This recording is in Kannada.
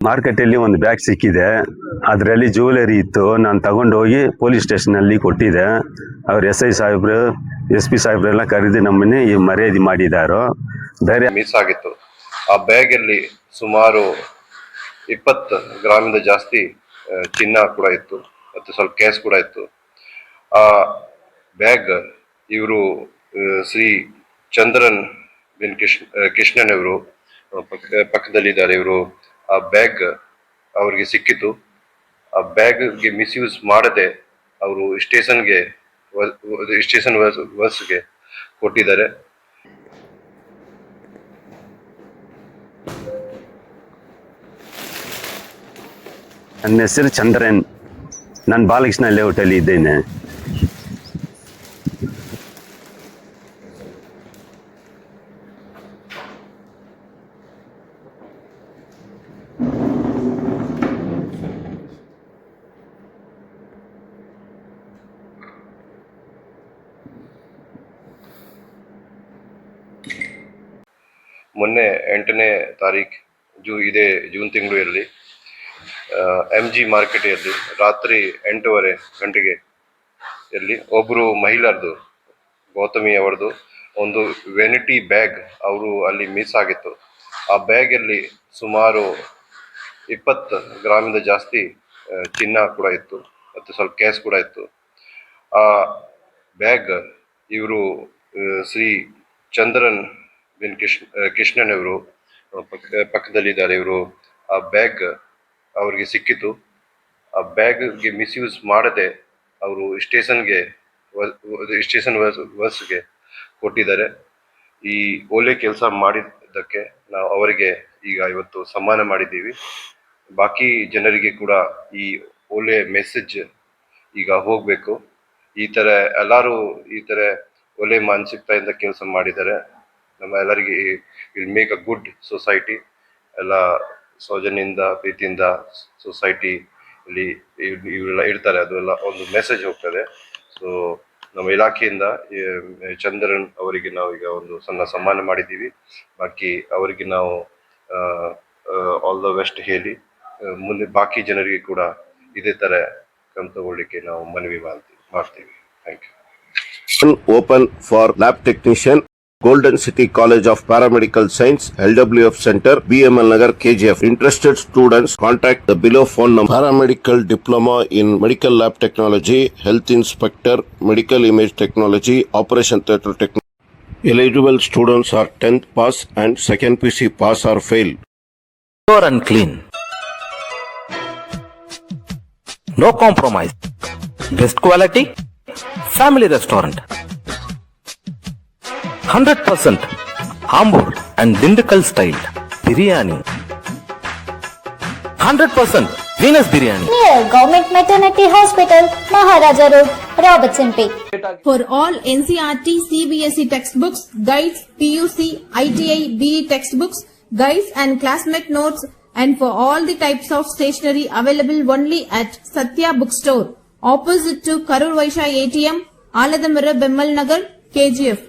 ಮಾರ್ಕೆಟಲ್ಲಿ ಒಂದು ಬ್ಯಾಗ್ ಸಿಕ್ಕಿದೆ. ಅದರಲ್ಲಿ ಜ್ಯುವೆಲರಿ ಇತ್ತು. ನಾನು ತಗೊಂಡು ಹೋಗಿ ಪೊಲೀಸ್ ಸ್ಟೇಷನಲ್ಲಿ ಕೊಟ್ಟಿದ್ದೆ. ಅವ್ರು SI ಸಾಹೇಬ್ರು, SP ಸಾಹೇಬ್ರೆಲ್ಲ ಕರೆದು ನಮ್ಮನ್ನೇ ಈ ಮರ್ಯಾದೆ ಮಾಡಿದಾರೋ. ಬೇರೆ ಮಿಸ್ ಆಗಿತ್ತು. ಆ ಬ್ಯಾಗಲ್ಲಿ ಸುಮಾರು 20 ಗ್ರಾಮಿಂದ ಜಾಸ್ತಿ ಚಿನ್ನ ಕೂಡ ಇತ್ತು ಮತ್ತು ಸ್ವಲ್ಪ ಕ್ಯಾಶ್ ಕೂಡ ಇತ್ತು. ಆ ಬ್ಯಾಗ್ ಇವರು ಶ್ರೀ ಚಂದ್ರನ್ ಬಿನ್ ಕೃಷ್ಣನ್ ಅವರು ಪಕ್ಕದಲ್ಲಿದ್ದಾರೆ. ಇವರು ಆ ಬ್ಯಾಗ್ ಅವ್ರಿಗೆ ಸಿಕ್ಕಿತು. ಆ ಬ್ಯಾಗ್ಗೆ ಮಿಸ್ಯೂಸ್ ಮಾಡದೆ ಅವರು ಸ್ಟೇಷನ್ ವರ್ಸ್ಗೆ ಕೊಟ್ಟಿದ್ದಾರೆ. ನನ್ನ ಹೆಸರು ಚಂದ್ರನ್. ನಾನು ಬಾಲಕೃಷ್ಣ ಲೇಔಟಲ್ಲಿ ಇದ್ದೇನೆ. ಮೊನ್ನೆ 8ನೇ ತಾರೀಕು ಇದೇ ಜೂನ್ ತಿಂಗಳಲ್ಲಿ MG ಮಾರ್ಕೆಟಲ್ಲಿ ರಾತ್ರಿ 8:30 ಗಂಟೆಗೆ ಒಬ್ಬರು ಮಹಿಳೆಯರದು, ಗೌತಮಿ ಅವರದು ಒಂದು ವೆನಿಟಿ ಬ್ಯಾಗ್ ಅವರು ಅಲ್ಲಿ ಮಿಸ್ ಆಗಿತ್ತು. ಆ ಬ್ಯಾಗಲ್ಲಿ ಸುಮಾರು 20 ಗ್ರಾಮಿಂದ ಜಾಸ್ತಿ ಚಿನ್ನ ಕೂಡ ಇತ್ತು ಮತ್ತು ಸ್ವಲ್ಪ ಕ್ಯಾಶ್ ಕೂಡ ಇತ್ತು. ಆ ಬ್ಯಾಗ್ ಇವರು ಶ್ರೀ ಚಂದ್ರನ್ ಬಿನ್ ಕೃಷ್ಣನ್ ಅವರು ಪಕ್ಕದಲ್ಲಿದ್ದಾರೆ. ಇವರು ಆ ಬ್ಯಾಗ್ ಅವ್ರಿಗೆ ಸಿಕ್ಕಿತು. ಆ ಬ್ಯಾಗ್ಗೆ ಮಿಸ್ಯೂಸ್ ಮಾಡದೆ ಅವರು ಸ್ಟೇಷನ್ ವರ್ಸ್ಗೆ ಕೊಟ್ಟಿದ್ದಾರೆ. ಈ ಒಳ್ಳೆ ಕೆಲಸ ಮಾಡಿದ್ದಕ್ಕೆ ನಾವು ಅವರಿಗೆ ಈಗ ಇವತ್ತು ಸನ್ಮಾನ ಮಾಡಿದ್ದೀವಿ. ಬಾಕಿ ಜನರಿಗೆ ಕೂಡ ಈ ಒಳ್ಳೆ ಮೆಸೇಜ್ ಈಗ ಹೋಗಬೇಕು. ಈ ಥರ ಎಲ್ಲರೂ ಈ ಥರ ಒಳ್ಳೆ ಮಾನಸಿಕತೆಯಿಂದ ಕೆಲಸ ಮಾಡಿದ್ದಾರೆ. ನಮ್ಮ ಎಲ್ಲರಿಗೆ will make a good society. ಎಲ್ಲ ಸೌಜನ್ಯದಿಂದ ಪ್ರೀತಿಯಿಂದ ಸೊಸೈಟಿ ಇಲ್ಲಿ ಇವರೆಲ್ಲ ಇರ್ತಾರೆ. ಅದೆಲ್ಲ ಒಂದು ಮೆಸೇಜ್ ಹೋಗ್ತದೆ. ಸೊ ನಮ್ಮ ಇಲಾಖೆಯಿಂದ ಚಂದ್ರನ್ ಅವರಿಗೆ ನಾವು ಈಗ ಒಂದು ಸಣ್ಣ ಸನ್ಮಾನ ಮಾಡಿದ್ದೀವಿ. ಬಾಕಿ ಅವರಿಗೆ ನಾವು ಆಲ್ ದ ಬೆಸ್ಟ್ ಹೇಳಿ ಮುಂದೆ ಬಾಕಿ ಜನರಿಗೆ ಕೂಡ ಇದೇ ಥರ ಕ್ರಮ ತಗೊಳ್ಳಿಕ್ಕೆ ನಾವು ಮನವಿ ಮಾಡ್ತೀವಿ. Thank you. Open for lab technician, Golden City College of Paramedical Science, LWF Center, BML Nagar, KGF. Interested students contact the below phone number. Paramedical Diploma in Medical Lab Technology, Health Inspector, Medical Image Technology, Operation Theatre Technology. Eligible students are 10th pass and 2nd PC pass or fail. Pure and clean. No compromise. Best quality. Family restaurant. 100% Ambur and Dindakal style biryani. 100% Venus biryani. Near Government Maternity Hospital, Maharaja Road, Robertson Peak. For all NCERT, CBSE textbooks, guides, PUC, ITI, BE textbooks, guides and classmate notes, and for all the types of stationery available only at Satya Bookstore, opposite to Karur Vaishya ATM, Aladamara, Bemmal Nagar, KGF.